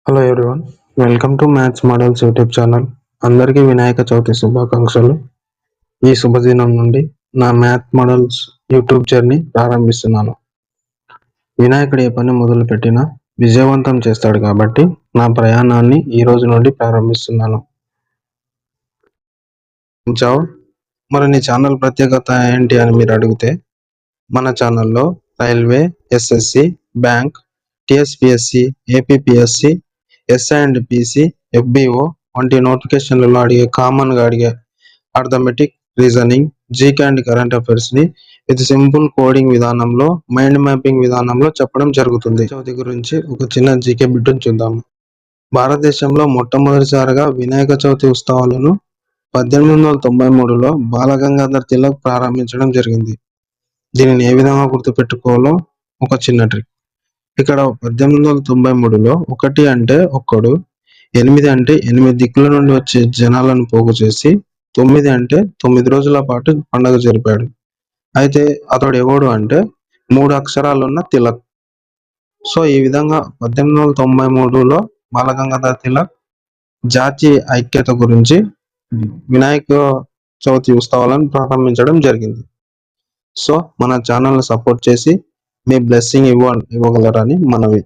Hello everyone, welcome to maths models YouTube channel. అందరికీ వినాయక చవితి శుభాకాంక్షలు. ఈ శుభదినం నుండి నా మ్యాథ్ మోడల్స్ యూట్యూబ్ జర్నీ ప్రారంభిస్తున్నాను. వినాయకుడు ఏ పని మొదలు పెట్టినా విజయవంతం చేస్తాడు కాబట్టి నా ప్రయాణాన్ని ఈ రోజు నుండి ప్రారంభిస్తున్నాను. మరి నీ ఛానల్ ప్రత్యేకత ఏంటి అని మీరు అడిగితే, మన ఛానల్లో railway, SSC, bank, TSPSC, APPSC, SI and PC, FBO వంటి నోటిఫికేషన్లలో కామన్గా అడిగే arithmetic, reasoning, GK and current అఫైర్స్ని విత్ సింపుల్ కోడింగ్ విధానంలో, మైండ్ మ్యాపింగ్ విధానంలో చెప్పడం జరుగుతుంది. చవితి గురించి ఒక చిన్న జీకే బిట్ను చూద్దాము. భారతదేశంలో మొట్టమొదటిసారిగా వినాయక చవితి ఉత్సవాలను 1893లో బాలగంగాధర్ తిలక్ ప్రారంభించడం జరిగింది. దీనిని ఏ విధంగా గుర్తుపెట్టుకోవాలో ఒక చిన్న ట్రిక్. ఇక్కడ 1893లో 1 అంటే ఒక్కడు, 8 అంటే 8 దిక్కుల నుండి వచ్చే జనాలను పోగు చేసి, 9 అంటే 9 రోజుల పాటు పండుగ జరిపాడు. అయితే అతడు ఎవడు అంటే 3 అక్షరాలున్న తిలక్. సో ఈ విధంగా 1893లో బాలగంగాధర్ తిలక్ జాతీయ ఐక్యత గురించి వినాయక చవితి ఉత్సవాలను ప్రారంభించడం జరిగింది. సో మన ఛానల్ని సపోర్ట్ చేసి మీ బ్లెస్సింగ్ ఇవ్వగలరని మనవి.